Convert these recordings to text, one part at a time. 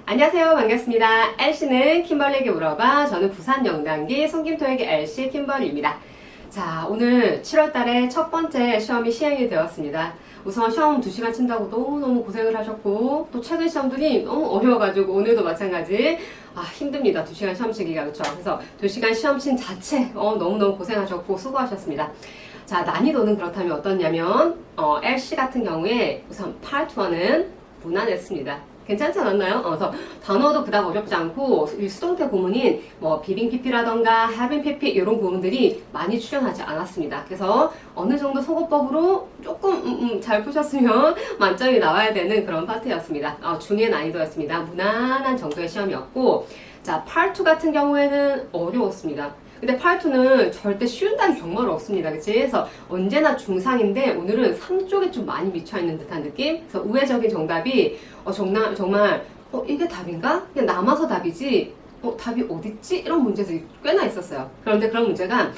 안녕하세요. 반갑습니다. LC는 킴벌리에게 물어봐. 저는 부산 영단기 송김토에게 LC 킴벌리입니다. 자, 오늘 7월달에 첫 번째 시험이 시행이 되었습니다. 우선 시험 2시간 친다고 너무너무 고생을 하셨고, 또 최근 시험들이 너무 어려워가지고 오늘도 마찬가지 힘듭니다. 2시간 시험 치기가. 그렇죠? 그래서 2시간 시험 친 자체 너무너무 고생하셨고 수고하셨습니다. 자, 난이도는 그렇다면 어떻냐면 LC 같은 경우에 우선 파트 1은 무난했습니다. 괜찮지 않았나요? 그래서 단어도 그닥 어렵지 않고 수동태 구문인 뭐 비빙 PP라던가 having PP 이런 구문들이 많이 출연하지 않았습니다. 그래서 어느 정도 속어법으로 조금 잘 푸셨으면 만점이 나와야 되는 그런 파트였습니다. 중의 난이도였습니다. 무난한 정도의 시험이었고, 자, 파트 2 같은 경우에는 어려웠습니다. 근데 파트2는 절대 쉬운다는 경우는 없습니다. 그치? 그래서 언제나 중상인데 오늘은 3쪽에 좀 많이 미쳐있는 듯한 느낌? 그래서 우회적인 정답이 정말 이게 답인가? 그냥 남아서 답이지 답이 어딨지? 이런 문제들이 꽤나 있었어요. 그런데 그런 문제가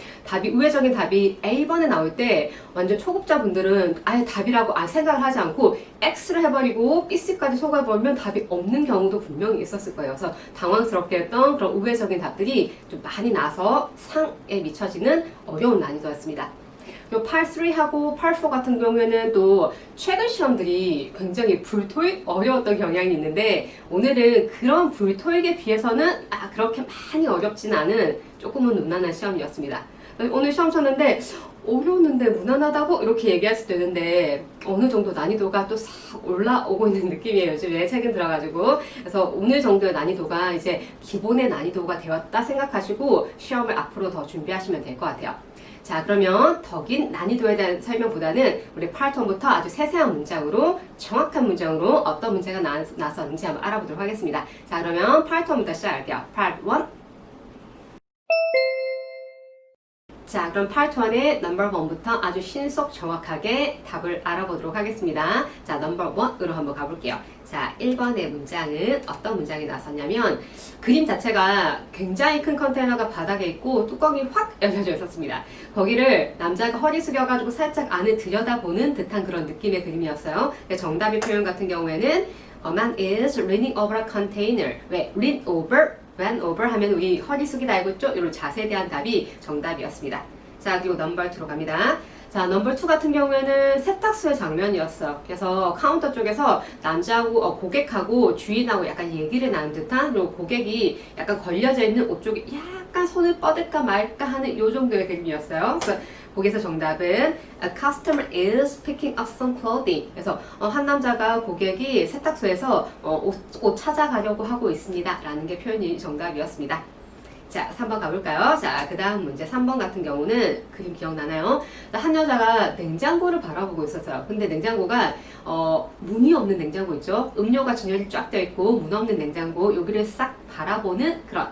우회적인 답이 A번에 나올 때 완전 초급자분들은 아예 답이라고 생각을 하지 않고 X를 해버리고 BC까지 속아버리면 답이 없는 경우도 분명히 있었을 거예요. 그래서 당황스럽게 했던 그런 우회적인 답들이 좀 많이 나서 상에 미쳐지는 어려운 난이도였습니다. 요 팔3하고 팔4 같은 경우에는 또 최근 시험들이 굉장히 불토익 어려웠던 경향이 있는데, 오늘은 그런 불토익에 비해서는 그렇게 많이 어렵진 않은 조금은 무난한 시험이었습니다. 오늘 시험 쳤는데 어려웠는데 무난하다고 이렇게 얘기할 수도 있는데 어느 정도 난이도가 또 싹 올라오고 있는 느낌이에요. 요즘에 최근 들어가지고. 그래서 오늘 정도의 난이도가 이제 기본의 난이도가 되었다 생각하시고 시험을 앞으로 더 준비하시면 될 것 같아요. 자, 그러면 더 긴 난이도에 대한 설명보다는 우리 파트 1부터 아주 세세한 문장으로, 정확한 문장으로 어떤 문제가 나왔었는지 한번 알아보도록 하겠습니다. 자, 그러면 파트 1부터 시작할게요. 파트 1. 자, 그럼 파트 1의 넘버 1부터 아주 신속 정확하게 답을 알아보도록 하겠습니다. 자, 넘버 1으로 한번 가볼게요. 자, 1번의 문장은 어떤 문장이 나왔었냐면, 그림 자체가 굉장히 큰 컨테이너가 바닥에 있고 뚜껑이 확 열려져 있었습니다. 거기를 남자가 허리 숙여가지고 살짝 안을 들여다보는 듯한 그런 느낌의 그림이었어요. 정답의 표현 같은 경우에는 A man is leaning over a container. 왜? lean over, bend over 하면 우리 허리 숙이다 알고 있죠? 이런 자세에 대한 답이 정답이었습니다. 자, 그리고 넘버 2로 갑니다. 자, 넘버 2 같은 경우에는 세탁소의 장면이었어. 그래서 카운터 쪽에서 남자하고 고객하고 주인하고 약간 얘기를 나눈 듯한, 그리고 고객이 약간 걸려져 있는 옷 쪽에 약간 손을 뻗을까 말까 하는 요 정도의 그림이었어요. 그래서 거기서 정답은 A customer is picking up some clothing. 그래서 한 남자가 고객이 세탁소에서 옷 찾아가려고 하고 있습니다. 라는 게 표현이 정답이었습니다. 자, 3번 가볼까요? 자, 그 다음 문제 3번 같은 경우는 그림 기억나나요? 한 여자가 냉장고를 바라보고 있었어요. 근데 냉장고가 문이 없는 냉장고 있죠? 음료가 진열이 쫙 되어 있고 문 없는 냉장고, 여기를 싹 바라보는 그런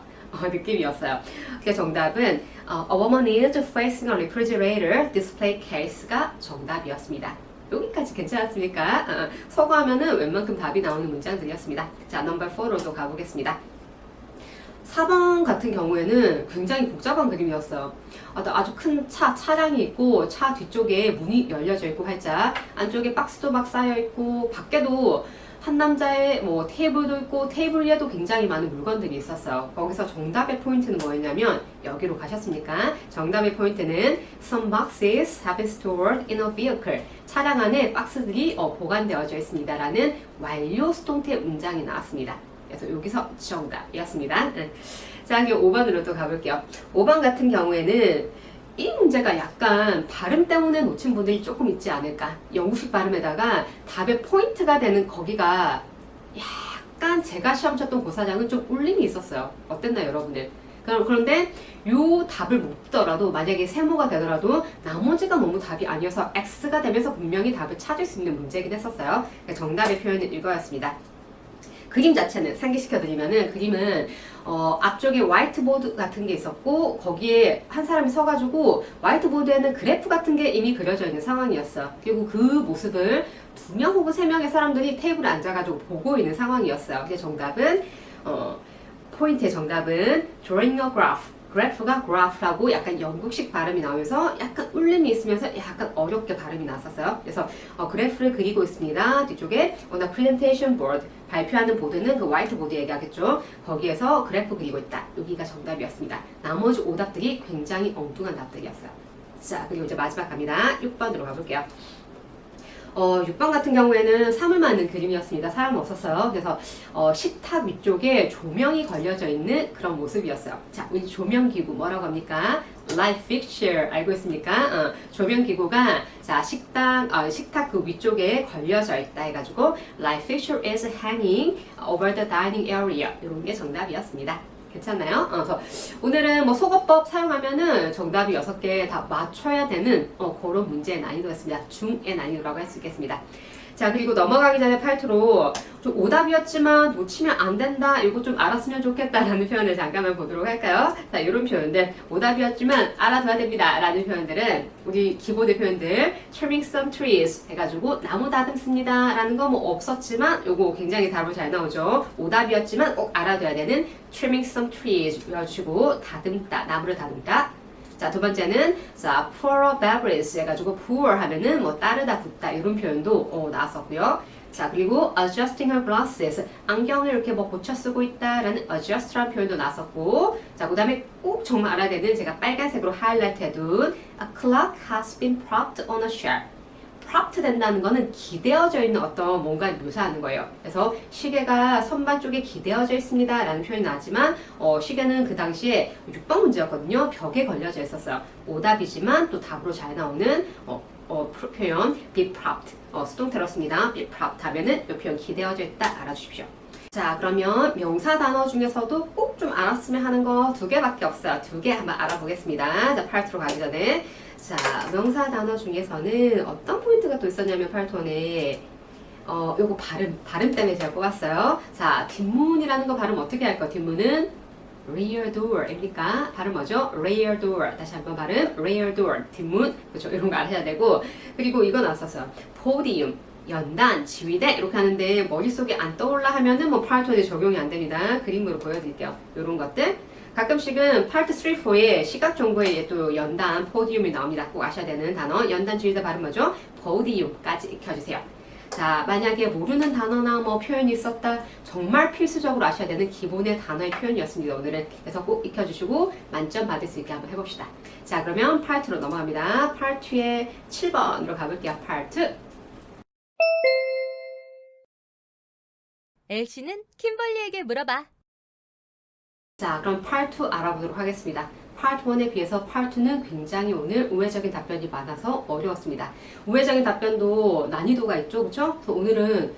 느낌이었어요. 그래서 정답은 A woman is facing a refrigerator display case가 정답이었습니다. 여기까지 괜찮았습니까? 서거하면은 웬만큼 답이 나오는 문장들이었습니다. 자, 넘버 4로도 가보겠습니다. 4번 같은 경우에는 굉장히 복잡한 그림이었어요. 아주 큰 차량이 있고, 차 뒤쪽에 문이 열려져 있고, 활짝 안쪽에 박스도 막 쌓여 있고, 밖에도 한 남자의 테이블도 있고, 테이블 위에도 굉장히 많은 물건들이 있었어요. 거기서 정답의 포인트는 뭐였냐면, 여기로 가셨습니까? 정답의 포인트는 Some boxes have been stored in a vehicle. 차량 안에 박스들이 보관되어져 있습니다. 라는 완료 수동태 문장이 나왔습니다. 그래서 여기서 정답이었습니다. 자, 그럼 5번으로 또 가볼게요. 5번 같은 경우에는 이 문제가 약간 발음 때문에 놓친 분들이 조금 있지 않을까. 영국식 발음에다가 답의 포인트가 되는 거기가 약간 제가 시험 쳤던 고사장은 좀 울림이 있었어요. 어땠나요, 여러분들? 그런데 요 답을 못 더라도, 만약에 세모가 되더라도 나머지가 너무 답이 아니어서 X가 되면서 분명히 답을 찾을 수 있는 문제이긴 했었어요. 정답의 표현은 이거였습니다. 그림 자체는 상기시켜드리면은, 그림은 앞쪽에 화이트보드 같은 게 있었고, 거기에 한 사람이 서가지고 화이트보드에는 그래프 같은 게 이미 그려져 있는 상황이었어. 그리고 그 모습을 2명 혹은 3명의 사람들이 테이블에 앉아가지고 보고 있는 상황이었어요. 그래서 정답은 포인트의 정답은 drawing a graph. graph가 graph라고 약간 영국식 발음이 나오면서 약간 울림이 있으면서 약간 어렵게 발음이 났었어요. 그래서 그래프를 그리고 있습니다. 뒤쪽에 on the presentation board 발표하는 보드는 그 화이트보드 얘기하겠죠. 거기에서 그래프 그리고 있다. 여기가 정답이었습니다. 나머지 오답들이 굉장히 엉뚱한 답들이었어요. 자, 그리고 이제 마지막 갑니다. 6번으로 가볼게요. 6번 같은 경우에는 사물 맞는 그림이었습니다. 사람 없었어요. 그래서 식탁 위쪽에 조명이 걸려져 있는 그런 모습이었어요. 자, 우리 조명기구 뭐라고 합니까? Light fixture 알고 있습니까? 조명기구가 자 식탁 그 위쪽에 걸려져 있다 해가지고 Light fixture is hanging over the dining area 이런 게 정답이었습니다. 괜찮나요? 그래서 오늘은 뭐 속어법 사용하면은 정답이 6개 다 맞춰야 되는 그런 문제의 난이도였습니다. 중의 난이도라고 할 수 있겠습니다. 자, 그리고 넘어가기 전에 파트로 좀 오답이었지만 놓치면 안 된다. 이거 좀 알았으면 좋겠다라는 표현을 잠깐만 보도록 할까요? 자, 이런 표현들 오답이었지만 알아둬야 됩니다. 라는 표현들은 우리 기본의 표현들 trimming some trees 해가지고 나무 다듬습니다. 라는 거 뭐 없었지만 요거 굉장히 답으로 잘 나오죠. 오답이었지만 꼭 알아둬야 되는 trimming some trees 외워주시고 다듬다, 나무를 다듬다. 자, 두 번째는 자, pour a beverage 해가지고 pour 하면은 뭐 따르다 붓다 이런 표현도 나왔었고요. 자, 그리고 adjusting her glasses 안경을 이렇게 뭐 고쳐 쓰고 있다라는 adjust라는 표현도 나왔었고, 자, 그다음에 꼭 정말 알아야 되는 제가 빨간색으로 하이라이트 해둔 a clock has been propped on a shelf. propped 된다는 거는 기대어져 있는 어떤 뭔가를 묘사하는 거예요. 그래서 시계가 선반 쪽에 기대어져 있습니다 라는 표현이 나지만 시계는 그 당시에 6번 문제였거든요. 벽에 걸려져 있었어요. 오답이지만 또 답으로 잘 나오는 표현 be propped 수동태로 씁니다. be propped 하면은 이 표현 기대어져 있다 알아주십시오. 자, 그러면 명사 단어 중에서도 꼭 좀 알았으면 하는 거 2개밖에 없어요. 2개 한번 알아보겠습니다. 자, 파트로 가기 전에 자, 명사 단어 중에서는 어떤 포인트가 또 있었냐면 파트원에 요거 발음 때문에 제가 뽑았어요. 자, 뒷문이라는 거 발음 어떻게 할까요? 뒷문은 rear door입니까? 발음 뭐죠? rear door. 다시 한번 발음 rear door. 뒷문. 그렇죠? 이런 거 아셔야 되고. 그리고 이거 나왔었어요. podium. 연단, 지휘대 이렇게 하는데 머릿속에 안 떠올라 하면은 뭐 파트 1에 적용이 안 됩니다. 그림으로 보여드릴게요. 이런 것들. 가끔씩은 파트 3, 4에 시각 정보에 또 연단, 포디움이 나옵니다. 꼭 아셔야 되는 단어. 연단, 지휘대 발음 뭐죠? 포디움까지 익혀주세요. 자, 만약에 모르는 단어나 뭐 표현이 있었다. 정말 필수적으로 아셔야 되는 기본의 단어의 표현이었습니다. 오늘은. 그래서 꼭 익혀주시고 만점 받을 수 있게 한번 해봅시다. 자, 그러면 파트로 넘어갑니다. 파트 2의 7번으로 가볼게요. 파트. 엘씨는 킴벌리에게 물어봐. 자, 그럼 파트 2 알아보도록 하겠습니다. 파트 1에 비해서 파트 2는 굉장히 오늘 우회적인 답변이 많아서 어려웠습니다. 우회적인 답변도 난이도가 있죠, 그렇죠? 그래서 오늘은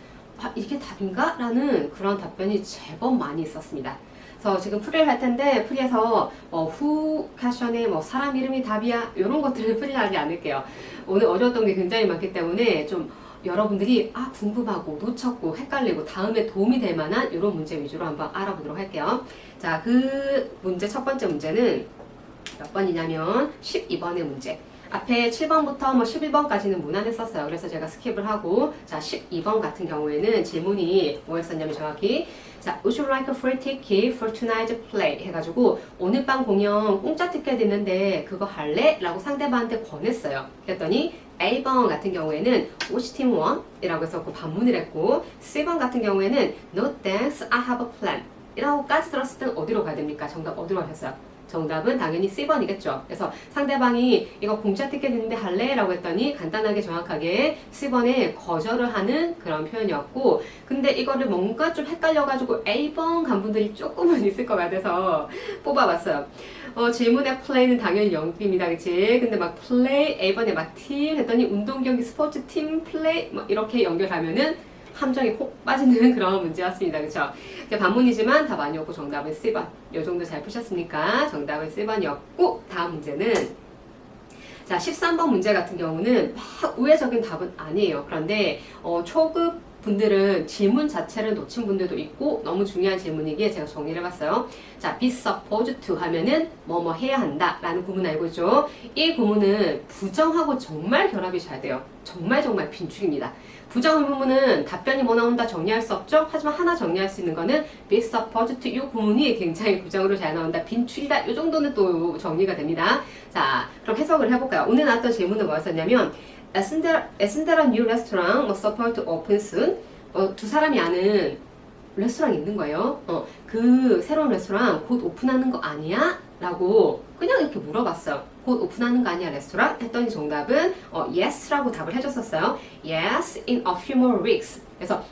이게 답인가? 라는 그런 답변이 제법 많이 있었습니다. 그래서 지금 풀이를 할 텐데 풀이에서 who 퀘션에 뭐 사람 이름이 답이야 이런 것들을 풀이를 하지 않을게요. 오늘 어려웠던 게 굉장히 많기 때문에 좀 여러분들이 궁금하고 놓쳤고 헷갈리고 다음에 도움이 될 만한 이런 문제 위주로 한번 알아보도록 할게요. 자, 그 문제 첫 번째 문제는 몇 번이냐면 12번의 문제. 앞에 7번부터 뭐 11번까지는 무난했었어요. 그래서 제가 스킵을 하고 자 12번 같은 경우에는 질문이 뭐였었냐면 정확히 자, would you like a free ticket for tonight's play? 해가지고 오늘 밤 공연 공짜 티켓 있는데 그거 할래? 라고 상대방한테 권했어요. 그랬더니 A번 같은 경우에는 which team won? 이라고 해서 반문을 했고 C번 같은 경우에는 no thanks, I have a plan 이라고까지 들었을 때는 어디로 가야 됩니까? 정답 어디로 가셨어요? 정답은 당연히 C번이겠죠. 그래서 상대방이 이거 공짜 티켓 있는데 할래? 라고 했더니 간단하게 정확하게 C번에 거절을 하는 그런 표현이었고 근데 이거를 뭔가 좀 헷갈려가지고 A번 간 분들이 조금은 있을 것 같아서 뽑아봤어요. 질문의 플레이는 당연히 0입니다. 그치? 근데 막 플레이, A번에 막 팀 했더니 운동 경기 스포츠 팀 플레이 뭐 이렇게 연결하면은 함정에 콕 빠지는 그런 문제였습니다. 그쵸? 반문이지만 답 아니었고 정답은 C번. 요 정도 잘 푸셨으니까 정답은 C번이었고 다음 문제는 자 13번 문제 같은 경우는 막 우회적인 답은 아니에요. 그런데 초급 분들은 질문 자체를 놓친 분들도 있고 너무 중요한 질문이기에 제가 정리를 해봤어요. 자, be supposed to 하면은 뭐뭐 해야 한다 라는 구문 알고 있죠? 이 구문은 부정하고 정말 결합이 잘 돼요. 정말 빈축입니다. 부정 의문문은 답변이 뭐 나온다 정리할 수 없죠? 하지만 하나 정리할 수 있는 거는 be supposed to 이 구문이 굉장히 부정으로 잘 나온다. 빈축이다. 이 정도는 또 정리가 됩니다. 자, 그럼 해석을 해볼까요? 오늘 나왔던 질문은 뭐였었냐면 Isn't there a new restaurant supposed to open soon? 두 사람이 아는 레스토랑이 있는 거예요. 그 새로운 레스토랑 곧 오픈하는 거 아니야? 라고 그냥 이렇게 물어봤어요. 곧 오픈하는 거 아니야 레스토랑? 했더니 정답은 yes라고 답을 해줬었어요. Yes, in a few more weeks. 그래서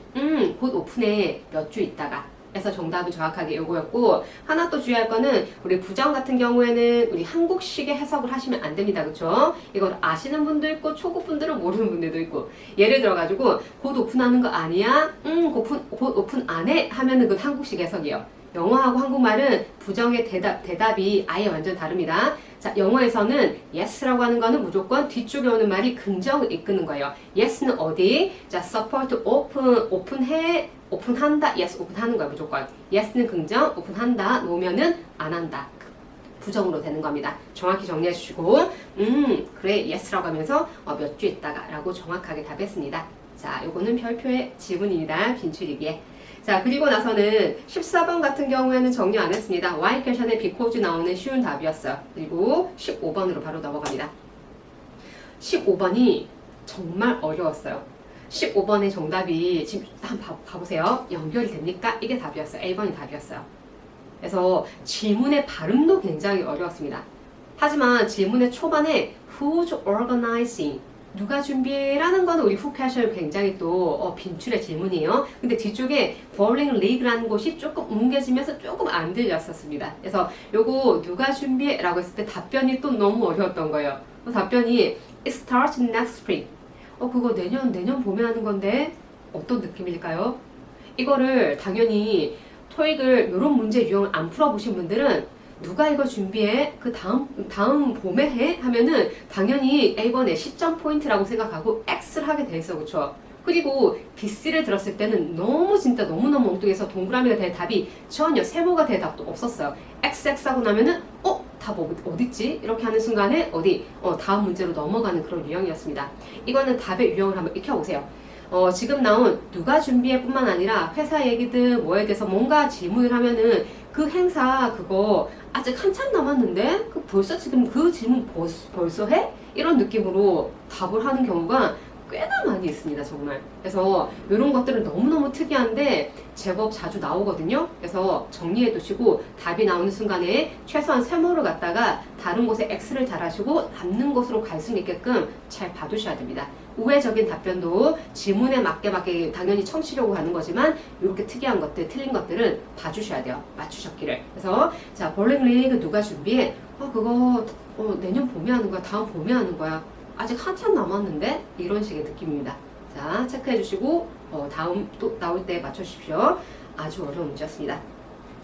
곧 오픈해 몇 주 있다가. 그래서 정답은 정확하게 요거였고, 하나 또 주의할 거는 우리 부정 같은 경우에는 우리 한국식의 해석을 하시면 안 됩니다. 그쵸? 이걸 아시는 분도 있고 초급 분들은 모르는 분들도 있고, 예를 들어가지고 곧 오픈하는 거 아니야? 곧 오픈 안 해? 하면은 그건 한국식 해석이에요. 영어하고 한국말은 부정의 대답이 아예 완전 다릅니다. 자, 영어에서는 yes라고 하는 거는 무조건 뒤쪽에 오는 말이 긍정을 이끄는 거예요. yes는 어디? 자, support open해, 오픈한다. yes, 오픈하는 거야, 무조건. yes는 긍정, 오픈한다. 놓으면은 안 한다. 부정으로 되는 겁니다. 정확히 정리해 주시고, 그래, yes라고 하면서 몇 주 있다가 라고 정확하게 답했습니다. 자, 요거는 별표의 지문입니다. 빈출이기에. 자, 그리고 나서는 14번 같은 경우에는 정리 안 했습니다. why 퀘션에 because 나오는 쉬운 답이었어요. 그리고 15번으로 바로 넘어갑니다. 15번이 정말 어려웠어요. 15번의 정답이 지금 한번 봐보세요. 연결이 됩니까? 이게 답이었어요. A번이 답이었어요. 그래서 질문의 발음도 굉장히 어려웠습니다. 하지만 질문의 초반에 who's organizing? 누가 준비해라는 거는 우리 훅캐셔 굉장히 또 빈출의 질문이에요. 근데 뒤쪽에 bowling league라는 곳이 조금 뭉개지면서 조금 안 들렸었습니다. 그래서 요거 누가 준비해라고 했을 때 답변이 또 너무 어려웠던 거예요. 답변이 it starts next spring. 그거 내년 봄에 하는 건데 어떤 느낌일까요? 이거를 당연히 토익을 이런 문제 유형을 안 풀어보신 분들은 누가 이거 준비해? 그 다음 봄에 해? 하면은 당연히 A번에 시점 포인트라고 생각하고 X를 하게 돼 있어. 그쵸? 그리고 BC를 들었을 때는 진짜 너무너무 엉뚱해서 동그라미가 될 답이 전혀 세모가 될 답도 없었어요. XX 하고 나면은 답 어딨지? 이렇게 하는 순간에 다음 문제로 넘어가는 그런 유형이었습니다. 이거는 답의 유형을 한번 익혀보세요. 지금 나온 누가 준비해 뿐만 아니라 회사 얘기든 뭐에 대해서 뭔가 질문을 하면은 그 행사 그거 아직 한참 남았는데 벌써 지금 그 질문 벌써 해? 이런 느낌으로 답을 하는 경우가 꽤나 많이 있습니다, 정말. 그래서 이런 것들은 너무너무 특이한데 제법 자주 나오거든요. 그래서 정리해 두시고 답이 나오는 순간에 최소한 세모를 갖다가 다른 곳에 X를 달아주고 남는 곳으로 갈 수 있게끔 잘 봐두셔야 됩니다. 우회적인 답변도 지문에 맞게 당연히 청취려고 하는 거지만 이렇게 특이한 것들, 틀린 것들은 봐주셔야 돼요. 맞추셨기를. 그래서 자, 볼링 리그 누가 준비해? 그거 내년 봄에 하는 거야? 다음 봄에 하는 거야? 아직 한참 남았는데? 이런 식의 느낌입니다. 자, 체크해 주시고 다음 또 나올 때 맞춰주십시오. 아주 어려운 문제였습니다.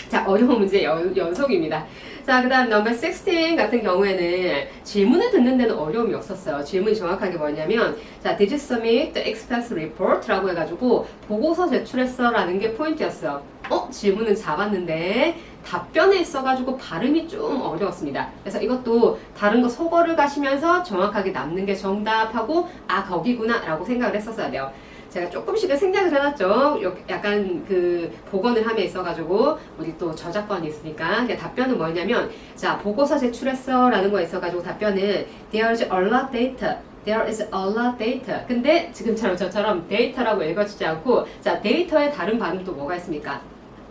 자, 어려운 문제 연속입니다. 자, 그 다음 넘버 16 같은 경우에는 질문을 듣는 데는 어려움이 없었어요. 질문이 정확하게 뭐냐면 자, Did you submit the expense report? 라고 해가지고 보고서 제출했어 라는 게 포인트였어요. 질문은 잡았는데 답변에 있어가지고 발음이 좀 어려웠습니다. 그래서 이것도 다른 거 소거를 가시면서 정확하게 남는 게 정답하고 거기구나 라고 생각을 했었어야 돼요. 제가 조금씩은 생략을 해놨죠. 약간 그 복원을 함에 있어가지고 우리 또 저작권이 있으니까 답변은 뭐냐면 자, 보고서 제출했어 라는 거에 있어가지고 답변은 There is a lot data. There is a lot data. 근데 지금처럼 저처럼 데이터라고 읽어지지 않고 자, 데이터의 다른 발음도 뭐가 있습니까?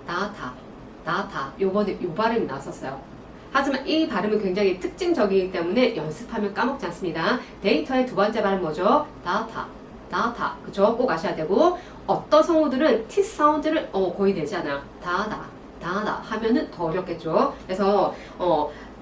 data. 요번에 요 발음이 나왔었어요. 하지만 이 발음은 굉장히 특징적이기 때문에 연습하면 까먹지 않습니다. 데이터의 두 번째 발음 뭐죠? data. 그죠? 꼭 아셔야 되고 어떤 성우들은 T 사운드를 거의 내지 않아요. data 하면은 더 어렵겠죠. 그래서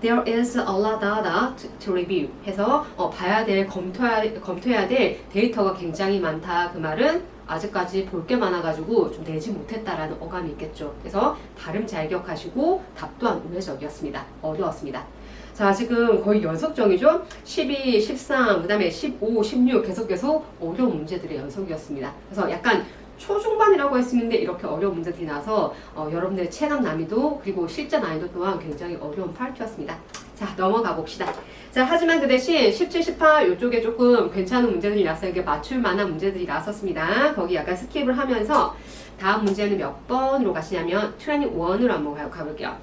There is a lot data to review 해서 봐야 될, 검토해야 될 데이터가 굉장히 많다. 그 말은 아직까지 볼 게 많아가지고 좀 내지 못했다라는 어감이 있겠죠. 그래서 발음 잘 기억하시고 답 또한 우회적이었습니다. 어려웠습니다. 자, 지금 거의 연속정이죠? 12, 13, 그 다음에 15, 16 계속 어려운 문제들의 연속이었습니다. 그래서 약간 초중반이라고 할 수 있는데 이렇게 어려운 문제들이 나서 여러분들의 체감 난이도 그리고 실제 난이도 또한 굉장히 어려운 파트였습니다. 자, 넘어가 봅시다. 자, 하지만 그 대신 17, 18 이쪽에 조금 괜찮은 문제들이 나서 이게 맞출 만한 문제들이 나섰습니다. 거기 약간 스킵을 하면서 다음 문제는 몇 번으로 가시냐면 21으로 한번 가볼게요.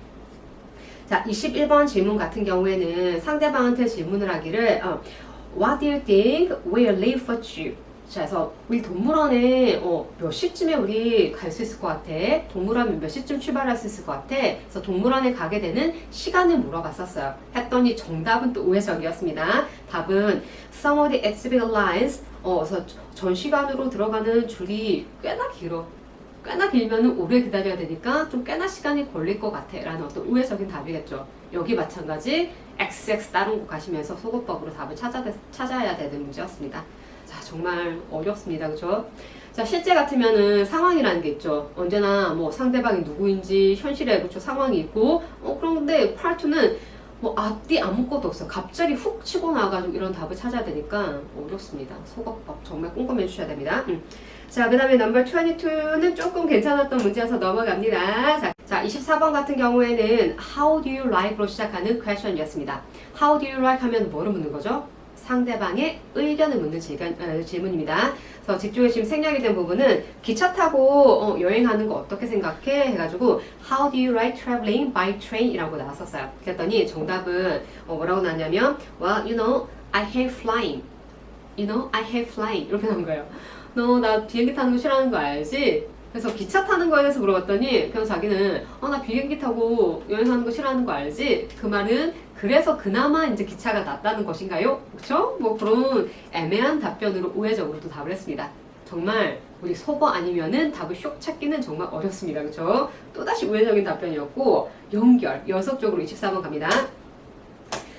자, 21번 질문 같은 경우에는 상대방한테 질문을 하기를 What do you think will leave for you? 자, 그래서 우리 동물원에 몇 시쯤에 우리 갈 수 있을 것 같아? 동물원 몇 시쯤 출발할 수 있을 것 같아? 그래서 동물원에 가게 되는 시간을 물어봤었어요. 했더니 정답은 또 우회적이었습니다. 답은 some of the exhibit lines 그래서 전시관으로 들어가는 줄이 꽤나 길어. 꽤나 길면은 오래 기다려야 되니까 좀 꽤나 시간이 걸릴 것 같아 라는 어떤 우회적인 답이겠죠. 여기 마찬가지 XX 다른 곳 가시면서 소거법으로 답을 찾아야 되는 문제였습니다. 자, 정말 어렵습니다. 그죠? 자, 실제 같으면은 상황이라는 게 있죠. 언제나 뭐 상대방이 누구인지 현실에 그쵸 상황이 있고 그런데 파트는 뭐 앞뒤 아무것도 없어. 갑자기 훅 치고 나와가지고 이런 답을 찾아야 되니까 어렵습니다. 소거법 정말 꼼꼼히 해주셔야 됩니다. 자, 그 다음에 넘버 22는 조금 괜찮았던 문제여서 넘어갑니다. 자, 24번 같은 경우에는 How do you like로 시작하는 question이었습니다. How do you like 하면 뭐를 묻는 거죠? 상대방의 의견을 묻는 질문입니다. 그래서 뒤쪽에 지금 생략이 된 부분은 기차 타고 여행하는 거 어떻게 생각해? 해가지고 How do you like traveling by train? 이라고 나왔었어요. 그랬더니 정답은 뭐라고 나왔냐면 Well, you know, I hate flying. You know, I hate flying. 이렇게 나온 거예요. 너 나 비행기 타는 거 싫어하는 거 알지? 그래서 기차 타는 거에 대해서 물어봤더니 그냥 자기는 나 비행기 타고 여행하는 거 싫어하는 거 알지? 그 말은 그래서 그나마 이제 기차가 낫다는 것인가요? 그쵸? 뭐 그런 애매한 답변으로 우회적으로 또 답을 했습니다. 정말 우리 속어 아니면은 답을 쇽 찾기는 정말 어렵습니다. 그쵸? 또다시 우회적인 답변이었고 연속적으로 24번 갑니다.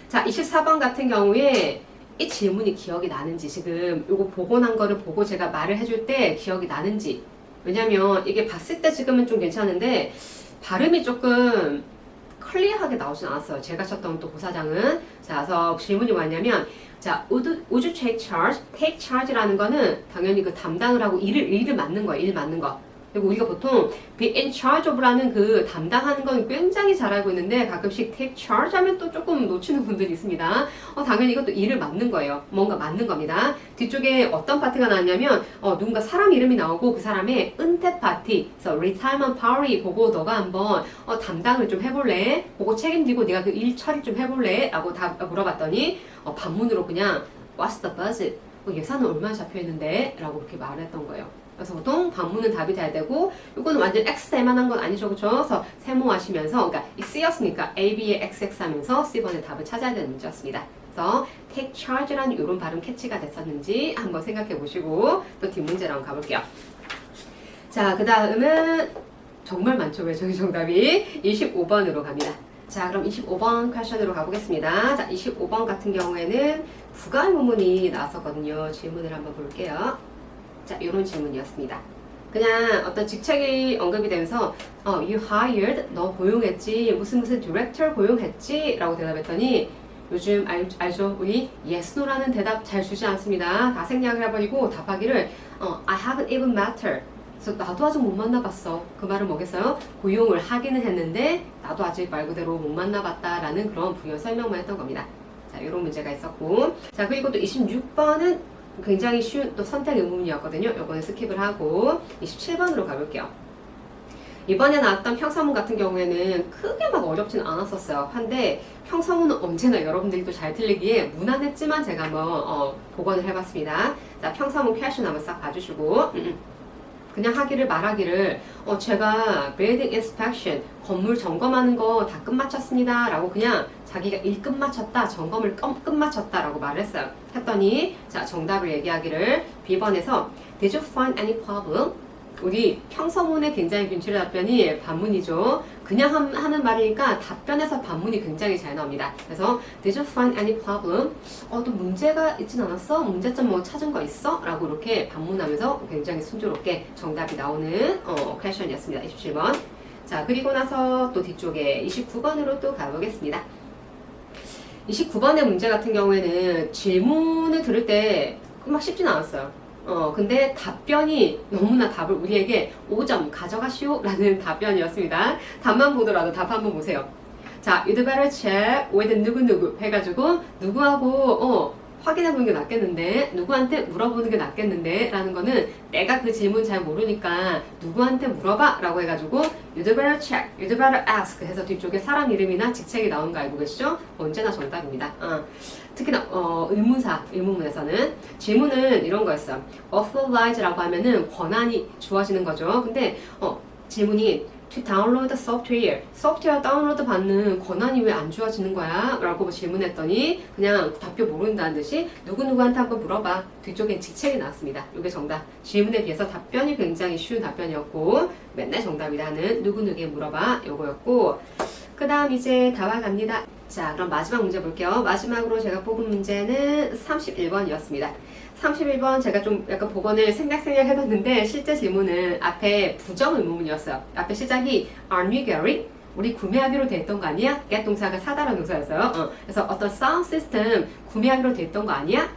자, 24번 같은 경우에 이 질문이 기억이 나는지 지금 요거 복원한 거를 보고 제가 말을 해줄 때 기억이 나는지 왜냐면 이게 봤을 때 지금은 좀 괜찮은데 발음이 조금 클리어하게 나오진 않았어요. 제가 쳤던 또 고사장은. 자, 그래서 질문이 뭐냐면 자, would you take charge? take charge라는 거는 당연히 그 담당을 하고 일을 맡는 거예요. 일 맡는 거. 그리고 우리가 보통 be in charge of라는 그 담당하는 건 굉장히 잘 알고 있는데 가끔씩 take charge 하면 또 조금 놓치는 분들이 있습니다. 당연히 이것도 일을 맡는 거예요. 뭔가 맡는 겁니다. 뒤쪽에 어떤 파트가 나왔냐면 누군가 사람 이름이 나오고 그 사람의 은퇴 파티, 그래서 retirement party 보고 너가 한번 담당을 좀 해볼래? 보고 책임지고 네가 그 일 처리 좀 해볼래? 라고 다 물어봤더니 반문으로 그냥 what's the budget? 예산은 얼마나 잡혀있는데? 라고 그렇게 말했던 거예요. 그래서 보통 반문은 답이 잘 되고 이거는 완전 X 대만한 건 아니죠. 그쵸? 그래서 세모하시면서 그러니까 이 C였으니까 A, B의 XX 하면서 C번의 답을 찾아야 되는 문제였습니다. 그래서 take charge라는 이런 발음 캐치가 됐었는지 한번 생각해 보시고 또 뒷문제로 한번 가볼게요. 자, 그 다음은 정말 많죠. 왜 저기 정답이 25번으로 갑니다. 자, 그럼 25번 퀘션으로 가보겠습니다. 자, 25번 같은 경우에는 부가의문문이 나왔었거든요. 질문을 한번 볼게요. 자, 이런 질문이었습니다. 그냥 어떤 직책이 언급이 되면서 you hired, 너 고용했지, 무슨 디렉터 고용했지? 라고 대답했더니 요즘 알죠? 우리 yes, no라는 대답 잘 주지 않습니다. 다 생략을 해버리고 답하기를 I haven't even met her. 그래서 나도 아직 못 만나봤어. 그 말은 뭐겠어요? 고용을 하기는 했는데 나도 아직 말 그대로 못 만나봤다 라는 그런 부연 설명만 했던 겁니다. 자, 이런 문제가 있었고 자, 그리고 또 26번은 굉장히 쉬운 또 선택 의문이었거든요. 이번에 스킵을 하고 27번으로 가볼게요. 이번에 나왔던 평서문 같은 경우에는 크게 막 어렵지는 않았었어요. 한데 평서문은 언제나 여러분들이 또 잘 틀리기에 무난했지만 제가 한번 복원을 해봤습니다. 자, 평서문 퀘션 한번 싹 봐주시고 그냥 하기를 말하기를 제가 building inspection 건물 점검하는 거 다 끝마쳤습니다 라고 그냥 자기가 일 끝마쳤다 점검을 끝마쳤다 라고 말을 했어요. 했더니 자, 정답을 얘기하기를 B번에서 Did you find any problem? 우리 평서문에 굉장히 빈출의 답변이 반문이죠. 그냥 하는 말이니까 답변에서 반문이 굉장히 잘 나옵니다. 그래서 Did you find any problem? 또 문제가 있진 않았어? 문제점 뭐 찾은 거 있어? 라고 이렇게 반문하면서 굉장히 순조롭게 정답이 나오는 퀘션이었습니다. 27번. 자, 그리고 나서 또 뒤쪽에 29번으로 또 가보겠습니다. 29번의 문제 같은 경우에는 질문을 들을 때 막 쉽진 않았어요. 근데 답변이 너무나 답을 우리에게 5점 가져가시오 라는 답변이었습니다. 답만 보더라도 답 한번 보세요. 자, you'd better check with 누구누구 해가지고 누구하고 확인해보는 게 낫겠는데, 누구한테 물어보는 게 낫겠는데 라는 거는 내가 그 질문 잘 모르니까 누구한테 물어봐 라고 해가지고 you'd better check, you'd better ask 해서 뒤쪽에 사람 이름이나 직책이 나오는 거 알고 계시죠? 언제나 정답입니다. 특히나 의문문에서는 질문은 이런 거였어. authorize라고 하면은 권한이 주어지는 거죠. 근데 질문이 to download software, 소프트웨어 다운로드 받는 권한이 왜 안 주어지는 거야? 라고 질문했더니 그냥 답변 모른다는 듯이 누구누구한테 한번 물어봐. 뒤쪽엔 직책이 나왔습니다. 이게 정답. 질문에 비해서 답변이 굉장히 쉬운 답변이었고 맨날 정답이라는 누구누구에 물어봐 요거였고, 그 다음 이제 다 와갑니다. 자, 그럼 마지막 문제 볼게요. 마지막으로 제가 뽑은 문제는 31번이었습니다. 31번 제가 좀 약간 복원을 생략 해뒀는데 실제 질문은 앞에 부정 의문문이었어요. 앞에 시작이 Aren't you Gary? 우리 구매하기로 됐던 거 아니야? get 동사가 사다라는 동사였어요. 그래서 어떤 사운드 시스템 구매하기로 됐던 거 아니야?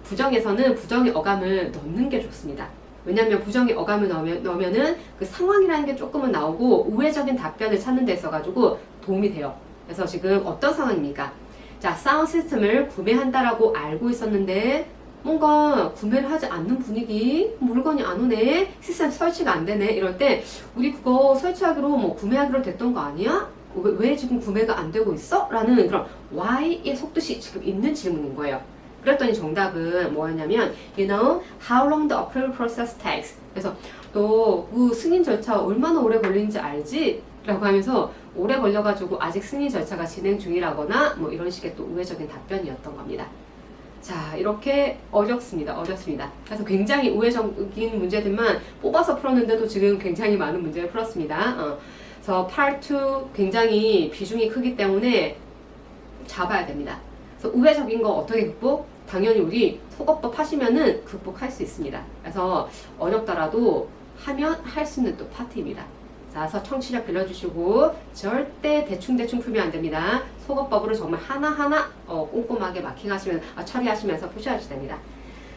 부정에서는 부정의 어감을 넣는 게 좋습니다. 왜냐하면 부정의 어감을 넣으면은 그 상황이라는 게 조금은 나오고 우회적인 답변을 찾는 데 있어가지고 도움이 돼요. 그래서 지금 어떤 상황입니까? 자, 사운드 시스템을 구매한다라고 알고 있었는데 뭔가 구매를 하지 않는 분위기, 물건이 안 오네, 시스템 설치가 안 되네, 이럴 때 우리 그거 설치하기로 구매하기로 됐던 거 아니야? 왜 지금 구매가 안 되고 있어? 라는 그런 why의 속뜻이 지금 있는 질문인 거예요. 그랬더니 정답은 뭐였냐면 You know how long the approval process takes. 그래서 너 그 승인 절차 얼마나 오래 걸리는지 알지? 라고 하면서 오래 걸려가지고 아직 승인 절차가 진행 중이라거나 이런 식의 또 우회적인 답변이었던 겁니다. 자, 이렇게 어렵습니다. 그래서 굉장히 우회적인 문제들만 뽑아서 풀었는데도 지금 굉장히 많은 문제를 풀었습니다. 그래서 Part 2 굉장히 비중이 크기 때문에 잡아야 됩니다. 그래서 우회적인 거 어떻게 극복? 당연히 우리 속어법 하시면은 극복할 수 있습니다. 그래서 어렵더라도 하면 할 수 있는 또 파트입니다. 자, 그래서 청취력 빌려주시고 절대 대충 풀면 안 됩니다. 속어법으로 정말 하나하나 꼼꼼하게 처리하시면서 푸셔야지 됩니다.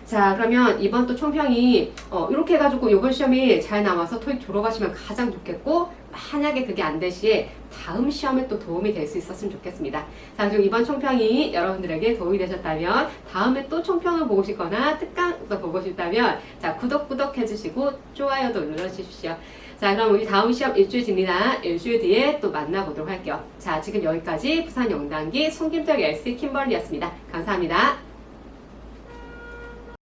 자, 그러면 이번 또 총평이 이렇게 해가지고 이번 시험이 잘 나와서 토익 졸업하시면 가장 좋겠고, 만약에 그게 안 될 시에 다음 시험에 또 도움이 될 수 있었으면 좋겠습니다. 자, 그리고 이번 총평이 여러분들에게 도움이 되셨다면 다음에 또 총평을 보고 싶거나 특강도 보고 싶다면 자, 구독 해주시고 좋아요도 눌러주십시오. 자, 그럼 우리 다음 시험 일주일 뒤입니다. 일주일 뒤에 또 만나보도록 할게요. 자, 지금 여기까지 부산 영단기 송김덕 LC 킴벌리였습니다. 감사합니다.